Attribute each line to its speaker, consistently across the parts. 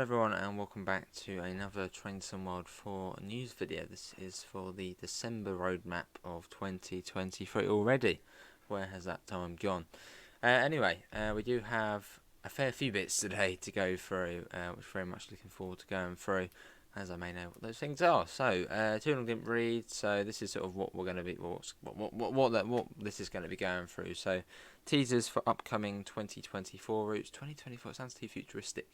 Speaker 1: Hello everyone and welcome back to another Train Sim World 4 news video. This is for the December roadmap of 2023 already. Where has that time gone? Anyway, we do have a fair few bits today to go through, which I'm very much looking forward to going through, as I may know what those things are. So, too long didn't read, so this is sort of what we're going to be, what this is going to be going through. So, teasers for upcoming 2024 routes. 2024 sounds too futuristic.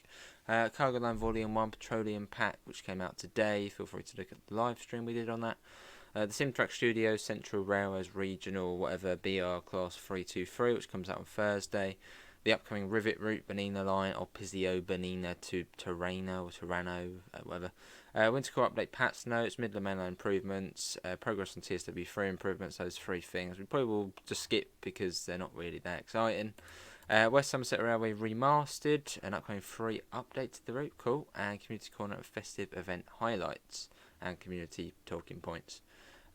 Speaker 1: Cargo Line Volume 1 Petroleum Pack, which came out today. Feel free to look at the live stream we did on that. The Simtrack Studios Central Railways Regional whatever BR Class 323, which comes out on Thursday. The upcoming Rivet Route Bernina Line or Pizzio Bernina to Tirreno or Tirreno, whatever. Winter Core Update Patch Notes, Midland Mainline Improvements, Progress on TSW3 Improvements, those three things. We probably will just skip because they're not really that exciting. West Somerset Railway Remastered, an upcoming free update to the route, cool, and Community Corner of Festive Event Highlights and Community Talking Points.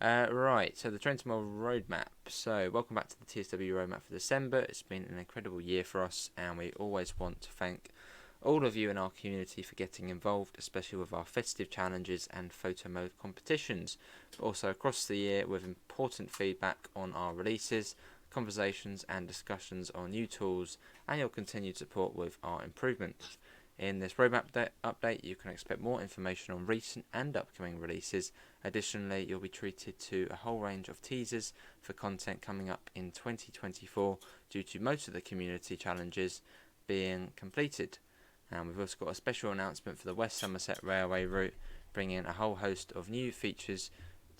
Speaker 1: Right, so the Train Sim World roadmap. So, welcome back to the TSW roadmap for December. It's been an incredible year for us, and we always want to thank all of you in our community for getting involved, especially with our festive challenges and photo mode competitions. But also across the year with important feedback on our releases, conversations and discussions on new tools, and your continued support with our improvements. In this roadmap update, you can expect more information on recent and upcoming releases. Additionally, you'll be treated to a whole range of teasers for content coming up in 2024 due to most of the community challenges being completed. And we've also got a special announcement for the West Somerset Railway route, bringing a whole host of new features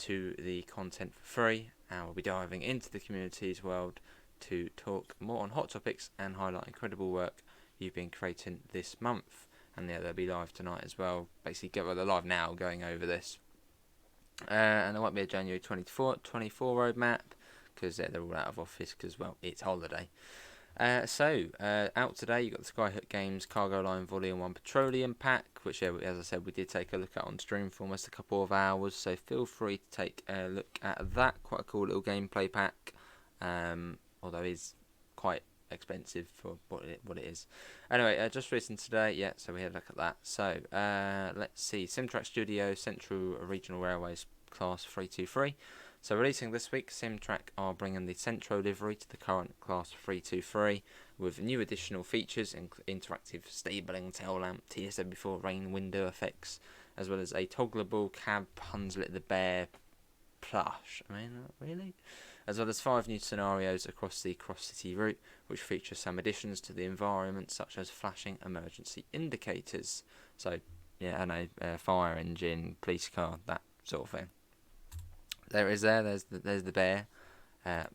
Speaker 1: to the content for free, and we'll be diving into the community's world to talk more on hot topics and highlight incredible work you've been creating this month. And yeah, they'll be live tonight as well. Basically, they're live now going over this. And there won't be a January 24 roadmap because they're all out of office because, well, it's holiday. Out today, you've got the Skyhook Games Cargo Line Volume 1 Petroleum Pack, which, as I said, we did take a look at on stream for almost a couple of hours, so feel free to take a look at that. Quite a cool little gameplay pack, although it's quite expensive for what it is. Anyway, just recent today, so we had a look at that. So, let's see, Simtrack Studio Central Regional Railways Class 323. So releasing this week, Simtrack are bringing the Centro livery to the current Class 323 with new additional features, interactive stabling tail lamp, TSW4 rain window effects, as well as a toggleable cab Hunslet the Bear plush. I mean, really? As well as 5 new scenarios across the cross-city route, which feature some additions to the environment, such as flashing emergency indicators. So, yeah, I know, fire engine, police car, that sort of thing. There's the bear. Yeah,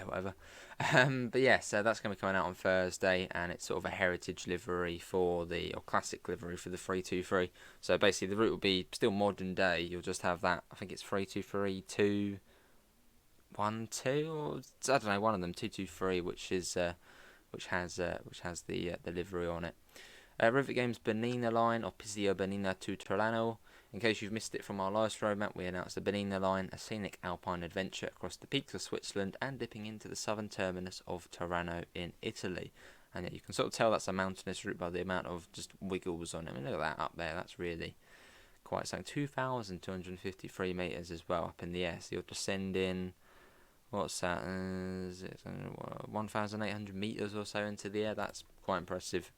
Speaker 1: whatever. But yeah, so that's going to be coming out on Thursday, and it's sort of a heritage livery or classic livery for the 323. So basically, the route will be still modern day. You'll just have that. I think it's 323 212, or I don't know, one of them 223, which has the livery on it. Rivet Games Bernina Line or Pizzio Bernina to Tirreno. In case you've missed it from our last roadmap, we announced the Bernina Line, a scenic alpine adventure across the peaks of Switzerland and dipping into the southern terminus of Tirreno in Italy. And yeah, you can sort of tell that's a mountainous route by the amount of just wiggles on it. I mean, look at that up there. That's really quite something. 2,253 metres as well up in the air. So you're descending, what's that? 1,800 metres or so into the air. That's quite impressive.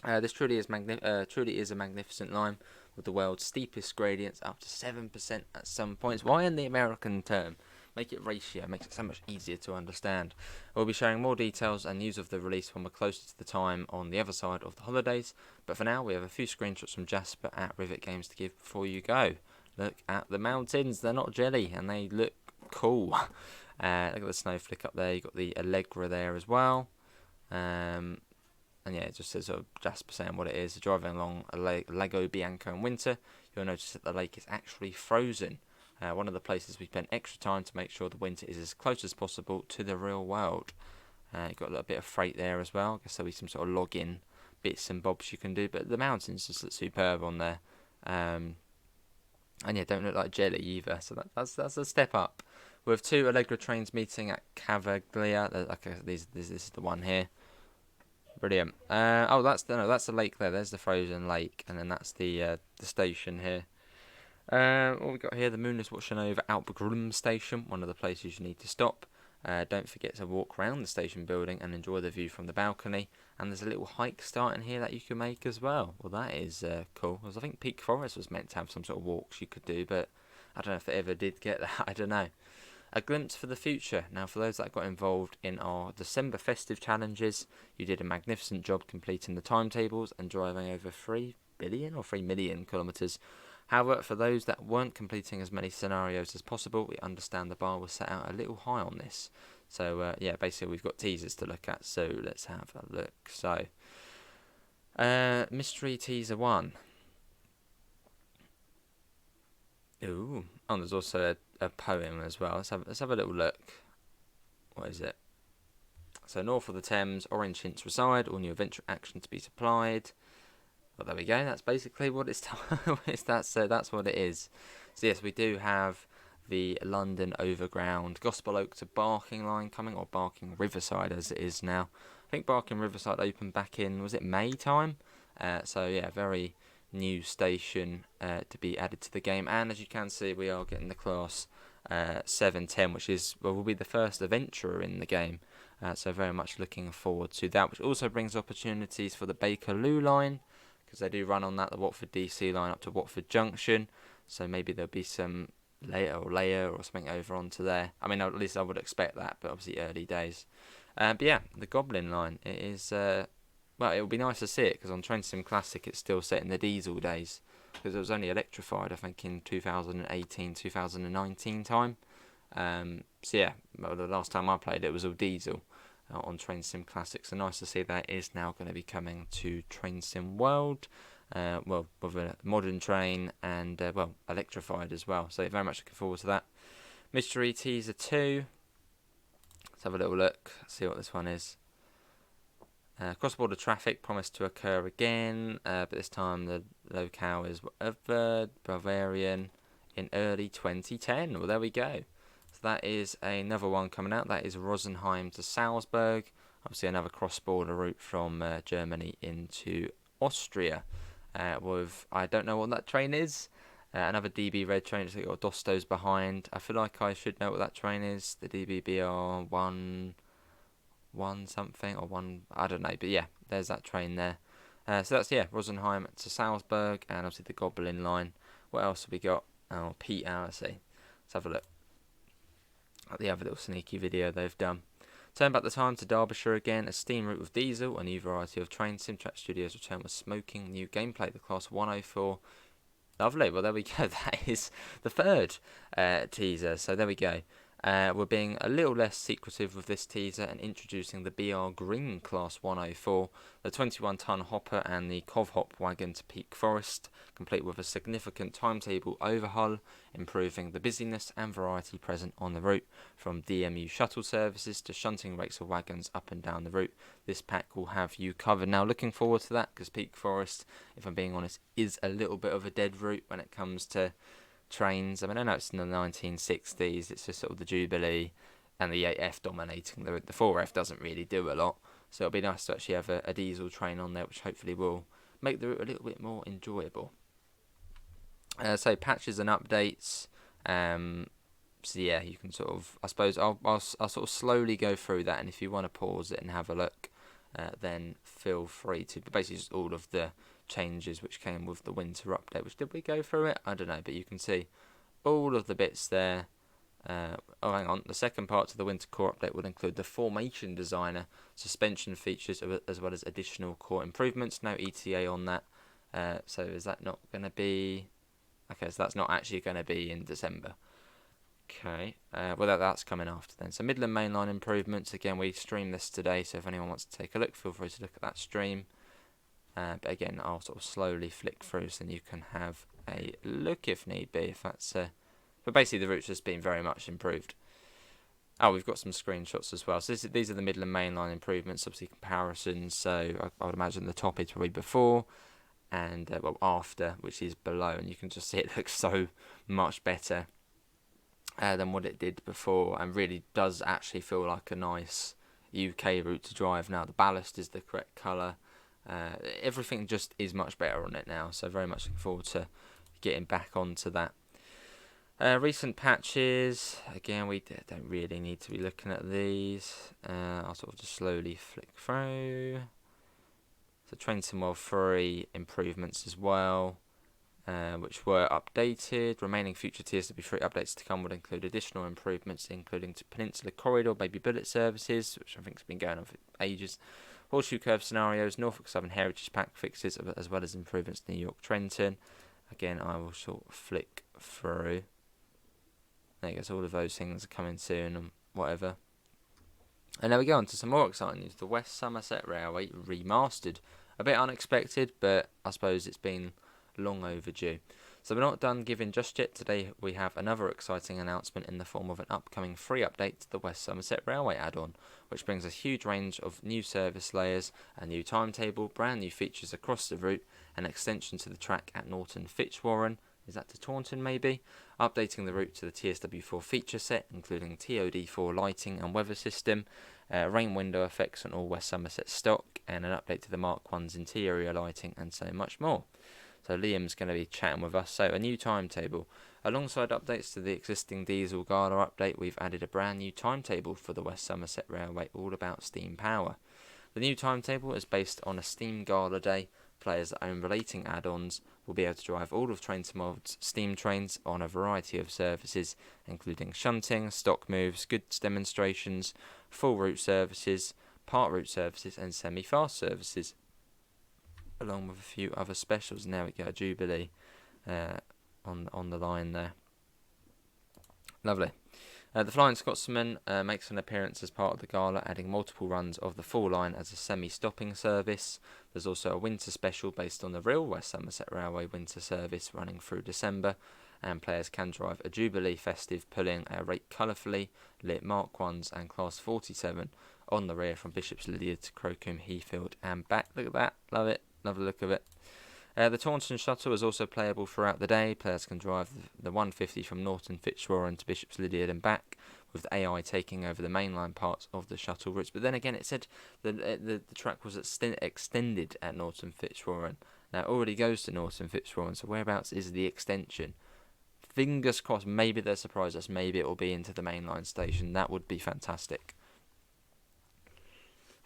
Speaker 1: This truly is a magnificent line with the world's steepest gradients, up to 7% at some points. Why in the American term? Make it ratio, makes it so much easier to understand. We'll be sharing more details and news of the release when we're closer to the time on the other side of the holidays. But for now, we have a few screenshots from Jasper at Rivet Games to give before you go. Look at the mountains, they're not jelly, and they look cool. Look at the snowflake up there, you've got the Allegra there as well. And yeah, it just says sort of Jasper saying what it is. Driving along a Lago Bianco in winter, you'll notice that the lake is actually frozen. One of the places we spent extra time to make sure the winter is as close as possible to the real world. You've got a little bit of freight there as well. I guess there'll be some sort of login bits and bobs you can do, but the mountains just look superb on there. And yeah, don't look like jelly either, so that's a step up. With 2 Allegra trains meeting at Cavaglia, this is the one here. brilliant. Oh, that's the lake there. There's the frozen lake, and then that's the station here. What we got here? The moon is watching over Overground station, one of the places you need to stop. Don't forget to walk around the station building and enjoy the view from the balcony. And there's a little hike starting here that you can make as well. Well, that is cool. Because I think Peak Forest was meant to have some sort of walks you could do, but I don't know if it ever did get that. I don't know. A glimpse for the future. Now, for those that got involved in our December festive challenges, you did a magnificent job completing the timetables and driving over 3 billion or 3 million kilometres. However, for those that weren't completing as many scenarios as possible, we understand the bar was set out a little high on this. So, yeah, basically we've got teasers to look at, so let's have a look. So, Mystery Teaser 1. Ooh, oh, there's also a poem as well. Let's have a little look. What is it? So, north of the Thames, orange hints reside, all new adventure action to be supplied. Well, there we go. That's basically what it's. That's what it is. So yes, we do have the London Overground Gospel Oak to Barking line coming, or Barking Riverside as it is now. I think Barking Riverside opened back in, was it May time? So yeah, very new station to be added to the game. And as you can see, we are getting the class 710, which is will be the first adventurer in the game. So very much looking forward to that, which also brings opportunities for the Bakerloo line, because they do run on that, the Watford DC line up to Watford Junction. So maybe there'll be some layer or something over onto there. I mean, at least I would expect that, but obviously early days. But yeah, the Goblin line, it is, well, it would be nice to see it, because on Train Sim Classic it's still set in the diesel days, because it was only electrified, I think, in 2018, 2019 time. So yeah, well, the last time I played it was all diesel on Train Sim Classic, so nice to see that is now going to be coming to Train Sim World, well, with a modern train and, well, electrified as well, so very much looking forward to that. Mystery Teaser 2, let's have a little look, see what this one is. Cross-border traffic promised to occur again, but this time the locale is Bavarian in early 2010. Well, there we go. So that is another one coming out. That is Rosenheim to Salzburg. Obviously another cross-border route from Germany into Austria. With, I don't know what that train is. Another DB Red train. It's got Dostos behind. I feel like I should know what that train is. The DBBR 1 something or 1, I don't know. But yeah, there's that train there. So that's, yeah, Rosenheim to Salzburg, and obviously the Goblin line. What else have we got? Oh, Pete Allison. Let's have a look at the other little sneaky video they've done. Turn back the time to Derbyshire again, a steam route with diesel, a new variety of train. Simtrack Studios return with smoking, new gameplay, the class 104. Lovely, well there we go, that is the third teaser, so there we go. We're being a little less secretive with this teaser and introducing the BR Green Class 104, the 21-ton hopper and the Cov Hop wagon to Peak Forest, complete with a significant timetable overhaul, improving the busyness and variety present on the route, from DMU shuttle services to shunting rates of wagons up and down the route. This pack will have you covered. Now, looking forward to that, because Peak Forest, if I'm being honest, is a little bit of a dead route when it comes to trains. I mean, I know it's in the 1960s, it's just sort of the Jubilee and the 8F dominating. The 4F doesn't really do a lot, so it'll be nice to actually have a diesel train on there, which hopefully will make the route a little bit more enjoyable. So patches and updates, so yeah, you can sort of, I suppose I'll sort of slowly go through that, and if you want to pause it and have a look, then feel free to. But basically just all of the changes which came with the winter update. Which, did we go through it? I don't know, but you can see all of the bits there. Oh, hang on. The second part to the winter core update will include the formation designer, suspension features, as well as additional core improvements. No ETA on that. So is that not going to be? Okay, so that's not actually going to be in December. Okay, well that's coming after then. So Midland Mainline improvements. Again, we streamed this today, so if anyone wants to take a look, feel free to look at that stream. But again, I'll sort of slowly flick through, so then you can have a look if need be. If that's, but basically the route's just been very much improved. Oh, we've got some screenshots as well. So these are the Midland Main Line improvements, obviously comparisons. So I would imagine the top is probably before, and well, after, which is below, and you can just see it looks so much better than what it did before, and really does actually feel like a nice UK route to drive now. The ballast is the correct colour. Everything just is much better on it now, so very much looking forward to getting back onto that. Recent patches, again, we don't really need to be looking at these. I'll sort of just slowly flick through. So Train Sim World 3 improvements as well, which were updated. Remaining future TSW3 updates to come would include additional improvements, including to Peninsula Corridor, Baby Bullet services, which I think has been going on for ages. Horseshoe Curve scenarios, Norfolk Southern Heritage Pack fixes, as well as improvements to New York Trenton. Again, I will sort of flick through. I guess all of those things are coming soon and whatever. And now we go on to some more exciting news. The West Somerset Railway Remastered. A bit unexpected, but I suppose it's been long overdue. So we're not done giving just yet. Today we have another exciting announcement in the form of an upcoming free update to the West Somerset Railway add-on, which brings a huge range of new service layers, a new timetable, brand new features across the route, an extension to the track at Norton Fitzwarren. Is that to Taunton maybe? Updating the route to the TSW4 feature set, including TOD4 lighting and weather system, rain window effects on all West Somerset stock, and an update to the Mark 1's interior lighting, and so much more. So Liam's going to be chatting with us. So a new timetable. Alongside updates to the existing diesel Gala update, we've added a brand new timetable for the West Somerset Railway, all about steam power. The new timetable is based on a steam Gala day. Players that own relating add-ons will be able to drive all of Train Sim World's steam trains on a variety of services, including shunting, stock moves, goods demonstrations, full route services, part route services, and semi-fast services, along with a few other specials. Now we get a Jubilee on the line there. Lovely. The Flying Scotsman makes an appearance as part of the Gala, adding multiple runs of the full line as a semi-stopping service. There's also a winter special based on the real West Somerset Railway winter service running through December, and players can drive a Jubilee festive pulling a rate colourfully lit Mark 1s and Class 47 on the rear from Bishop's Lydeard to Crowcombe Heathfield and back. Look at that, love it, love the look of it. The Taunton Shuttle is also playable throughout the day. Players can drive the 150 from Norton Fitzwarren to Bishop's Lydeard and back, with the AI taking over the mainline parts of the shuttle routes. But then again, it said the track was extended at Norton Fitzwarren. Now it already goes to Norton Fitzwarren, so whereabouts is the extension? Fingers crossed, maybe they'll surprise us. Maybe it will be into the mainline station. That would be fantastic.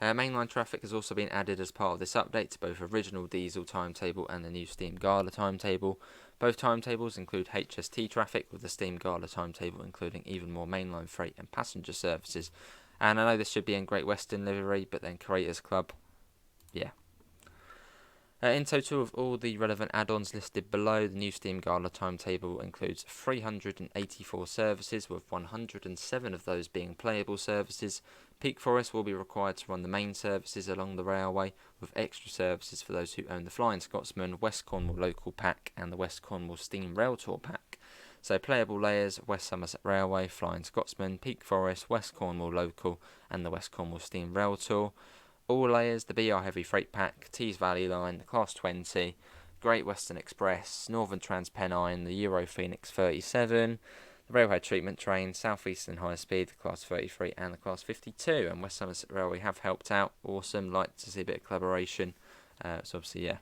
Speaker 1: Mainline traffic has also been added as part of this update to both original diesel timetable and the new Steam Gala timetable. Both timetables include HST traffic, with the Steam Gala timetable including even more mainline freight and passenger services. And I know this should be in Great Western livery, but then Creators Club, yeah. In total, of all the relevant add-ons listed below, the new Steam Gala timetable includes 384 services, with 107 of those being playable services. Peak Forest will be required to run the main services along the railway, with extra services for those who own the Flying Scotsman, West Cornwall Local Pack and the West Cornwall Steam Rail Tour Pack. So playable layers: West Somerset Railway, Flying Scotsman, Peak Forest, West Cornwall Local and the West Cornwall Steam Rail Tour. All layers: the BR Heavy Freight Pack, Tees Valley Line, the Class 20, Great Western Express, Northern Transpennine, the Euro Phoenix 37, the Railway Treatment Train, South Eastern High Speed, the Class 33 and the Class 52. And West Somerset Railway have helped out. Awesome, like to see a bit of collaboration. So obviously, yeah,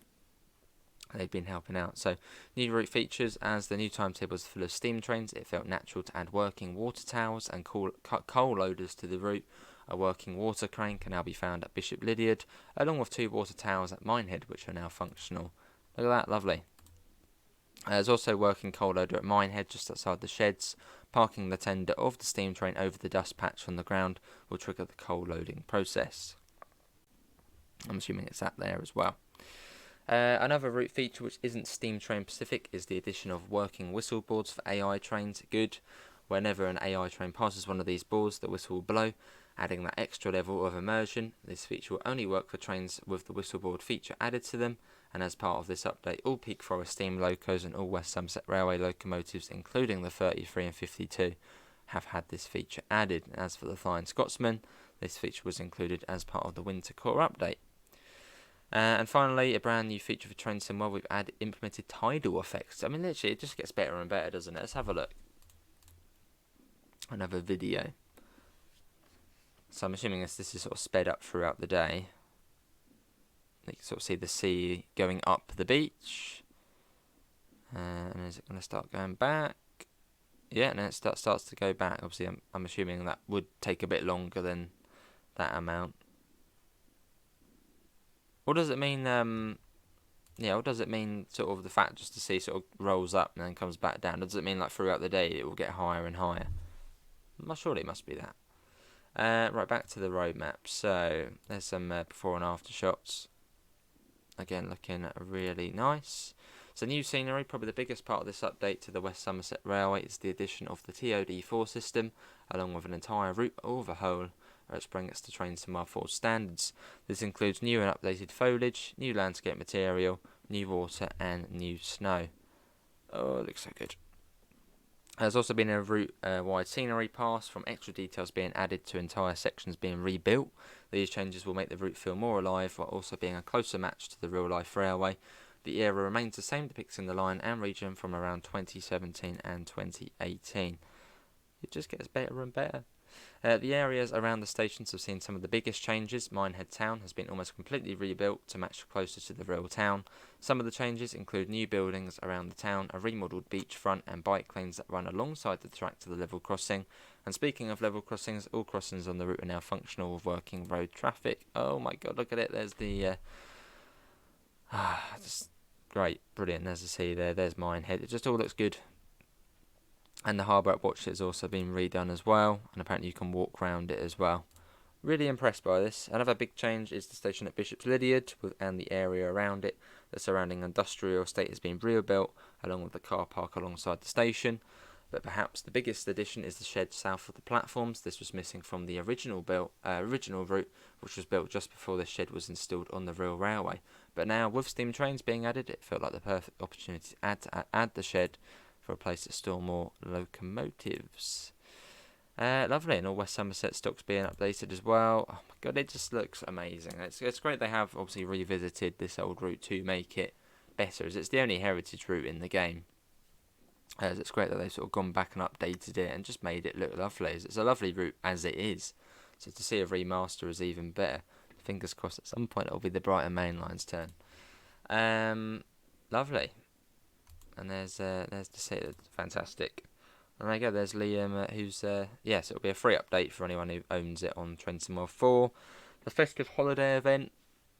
Speaker 1: they've been helping out. So new route features: as the new timetable is full of steam trains, it felt natural to add working water towers and coal loaders to the route. A working water crane can now be found at Bishop Lydeard, along with 2 water towers at Minehead, which are now functional. Look at that, lovely. There's also working coal loader at Minehead, just outside the sheds. Parking the tender of the steam train over the dust patch on the ground will trigger the coal loading process. I'm assuming it's that there as well. Another route feature which isn't steam train specific is the addition of working whistle boards for AI trains. Good. Whenever an AI train passes one of these boards, the whistle will blow, adding that extra level of immersion. This feature will only work for trains with the whistleboard feature added to them, and as part of this update, all Peak Forest steam locos and all West Somerset Railway locomotives, including the 33 and 52, have had this feature added. As for the Flying Scotsman, this feature was included as part of the Winter Core update. And finally, a brand new feature for Train Sim World, we've implemented tidal effects. I mean, literally, it just gets better and better, doesn't it? Let's have a look. Another video. So I'm assuming this is sort of sped up throughout the day. You can sort of see the sea going up the beach. And is it going to start going back? Yeah, and then it starts to go back. Obviously, I'm assuming that would take a bit longer than that amount. What does it mean? What does it mean? Sort of the fact just to see sort of rolls up and then comes back down. Does it mean like throughout the day it will get higher and higher? Surely it must be that. Right, back to the roadmap. So there's some before and after shots. Again, looking really nice. So new scenery, probably the biggest part of this update to the West Somerset Railway is the addition of the TOD4 system, along with an entire route overhaul, which brings us to trains to R4 standards. This includes new and updated foliage, new landscape material, new water and new snow. Oh, it looks so good. There's also been a route-wide scenery pass, from extra details being added to entire sections being rebuilt. These changes will make the route feel more alive while also being a closer match to the real-life railway. The era remains the same, depicting the line and region from around 2017 and 2018. It just gets better and better. The areas around the stations have seen some of the biggest changes. Minehead Town has been almost completely rebuilt to match closer to the real town. Some of the changes include new buildings around the town, a remodelled beachfront and bike lanes that run alongside the track to the level crossing. And speaking of level crossings, all crossings on the route are now functional with working road traffic. Oh my god, look at it. There's the... just great, brilliant. There's the sea there. There's Minehead. It just all looks good. And the harbour at Watchet has also been redone as well, and apparently you can walk around it as well. Really impressed by this. Another big change is the station at Bishop's Lydiard and the area around it. The surrounding industrial estate has been rebuilt, along with the car park alongside the station. But perhaps the biggest addition is the shed south of the platforms. This was missing from the original route, which was built just before the shed was installed on the real railway. But now, with steam trains being added, it felt like the perfect opportunity to add the shed for a place to store more locomotives. Lovely, and all West Somerset stocks being updated as well. Oh my god, it just looks amazing. It's great they have obviously revisited this old route to make it better, as it's the only heritage route in the game. It's great that they've sort of gone back and updated it and just made it look lovely. It's a lovely route as it is. So to see a remaster is even better. Fingers crossed at some point it'll be the Brighton Main Line's turn. Lovely. And there's the set, fantastic. And there you go, there's Liam, who's, yes, it'll be a free update for anyone who owns it on Trenton World 4. The festive holiday event,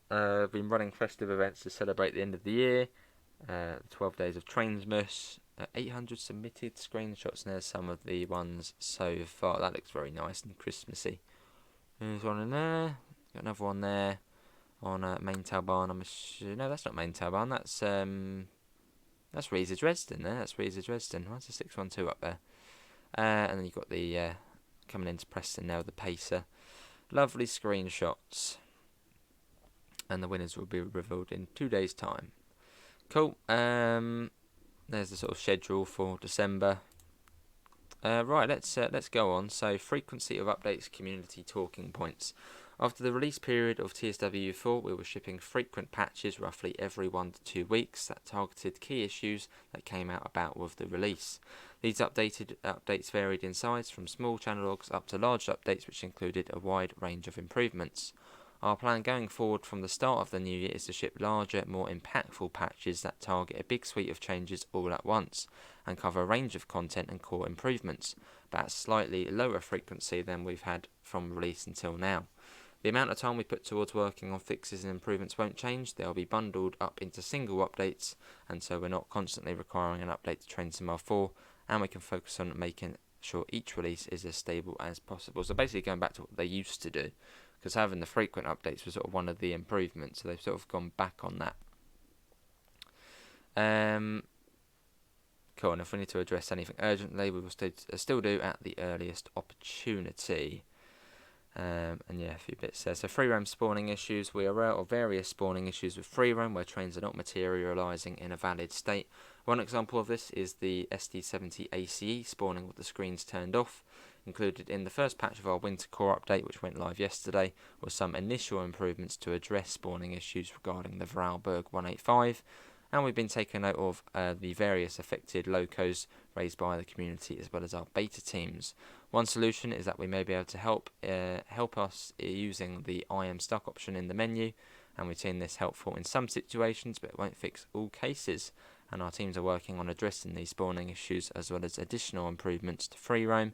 Speaker 1: been running festive events to celebrate the end of the year. 12 days of Trainsmas, 800 submitted screenshots, and there's some of the ones so far. That looks very nice and Christmassy. There's one in there, got another one there on Main Tail Barn. No, that's not Main Tail Barn, that's Reeser Dresden there. That's Reeser Dresden. Why's the 612 up there? And then you've got the coming into Preston now, the Pacer. Lovely screenshots. And the winners will be revealed in 2 days' time. Cool. There's the sort of schedule for December. Right, let's go on. So, frequency of updates, community talking points. After the release period of TSW4, we were shipping frequent patches roughly every 1 to 2 weeks that targeted key issues that came out about with the release. These updates varied in size, from small channel logs up to large updates, which included a wide range of improvements. Our plan going forward from the start of the new year is to ship larger, more impactful patches that target a big suite of changes all at once and cover a range of content and core improvements, but at slightly lower frequency than we've had from release until now. The amount of time we put towards working on fixes and improvements won't change. They'll be bundled up into single updates, and so we're not constantly requiring an update to Train Sim R4, and we can focus on making sure each release is as stable as possible. So basically going back to what they used to do, because having the frequent updates was sort of one of the improvements, so they've sort of gone back on that. Cool, and if we need to address anything urgently, we will still do at the earliest opportunity. And yeah, a few bits there. So free roam spawning issues. We are aware of various spawning issues with free roam where trains are not materialising in a valid state. One example of this is the SD70 ACE spawning with the screens turned off. Included in the first patch of our winter core update, which went live yesterday, was some initial improvements to address spawning issues regarding the Vorarlberg 185. And we've been taking note of the various affected locos raised by the community as well as our beta teams. One solution is that we may be able to help us using the I am stuck option in the menu, and we've seen this helpful in some situations, but it won't fix all cases. And our teams are working on addressing these spawning issues as well as additional improvements to free roam,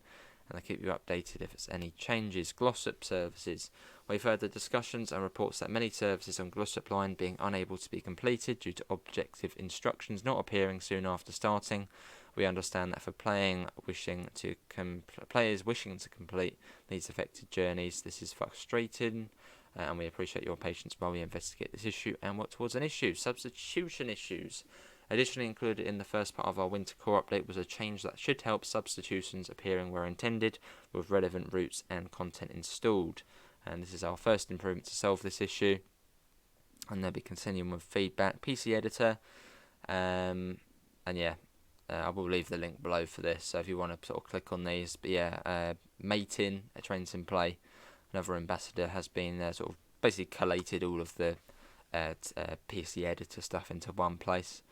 Speaker 1: and I'll keep you updated if it's any changes. Glossop services. We've heard the discussions and reports that many services on Glossop line being unable to be completed due to objective instructions not appearing soon after starting. We understand that for players wishing to complete these affected journeys, this is frustrating, and we appreciate your patience while we investigate this issue and work towards an issue. Substitution issues. Additionally included in the first part of our winter core update was a change that should help substitutions appearing where intended, with relevant routes and content installed. And this is our first improvement to solve this issue, and they'll be continuing with feedback. PC editor, and yeah, I will leave the link below for this, so if you want to sort of click on these. But yeah, Mating, a Trains in Play, another ambassador, has been sort of basically collated all of the PC editor stuff into one place.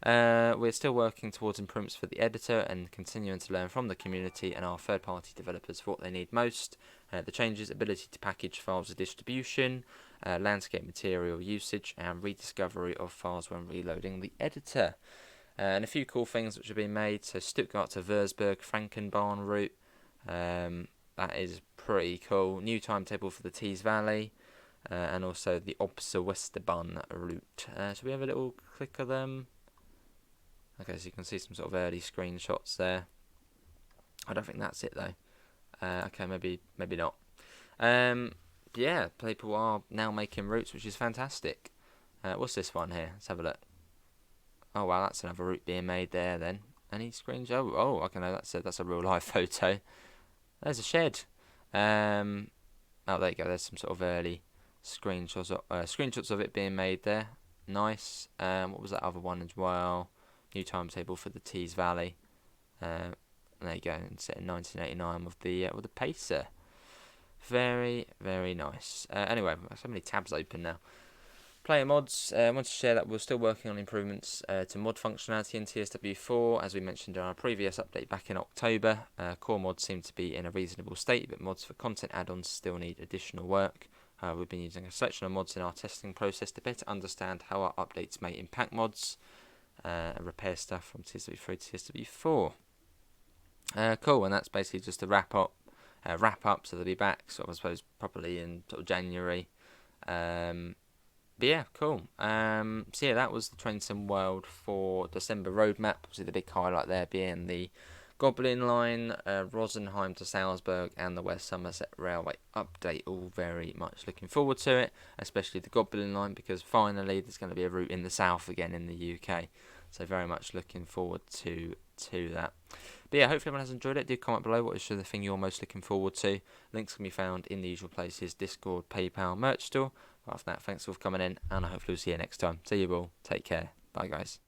Speaker 1: We're still working towards improvements for the editor and continuing to learn from the community and our third-party developers for what they need most. The changes, ability to package files of distribution, landscape material usage, and rediscovery of files when reloading the editor. And a few cool things which have been made. So Stuttgart to Würzburg, Frankenbahn route. That is pretty cool. New timetable for the Tees Valley. And also the Obser-Westerbahn route. So we have a little click of them. Okay, so you can see some sort of early screenshots there. I don't think that's it though. Okay, maybe not. Yeah, people are now making routes, which is fantastic. What's this one here? Let's have a look. Oh wow, that's another route being made there then. Any screenshots? Oh, okay, no, that's a real life photo. There's a shed. Oh, there you go. There's some sort of early screenshots of it being made there. Nice. What was that other one as well? New timetable for the Tees Valley. There you go. And set in 1989 with the Pacer. Very, very nice. Anyway, so many tabs open now. Player mods. I want to share that we're still working on improvements to mod functionality in TSW4, as we mentioned in our previous update back in October. Core mods seem to be in a reasonable state, but mods for content add-ons still need additional work. We've been using a selection of mods in our testing process to better understand how our updates may impact mods and repair stuff from TSW3 to TSW4. Cool, and that's basically just a wrap up. So they'll be back, sort of, I suppose, properly in sort of January. But yeah, cool. So yeah, that was the Train Sim World for December roadmap. Obviously, the big highlight there being the Goblin Line, Rosenheim to Salzburg, and the West Somerset Railway update. All very much looking forward to it, especially the Goblin Line, because finally there's going to be a route in the south again in the UK. So very much looking forward to that. But yeah, hopefully everyone has enjoyed it. Do comment below what is the thing you're most looking forward to. Links can be found in the usual places: Discord, PayPal, merch store. After that, thanks for coming in, and I hopefully will see you next time. See you all. Take care. Bye, guys.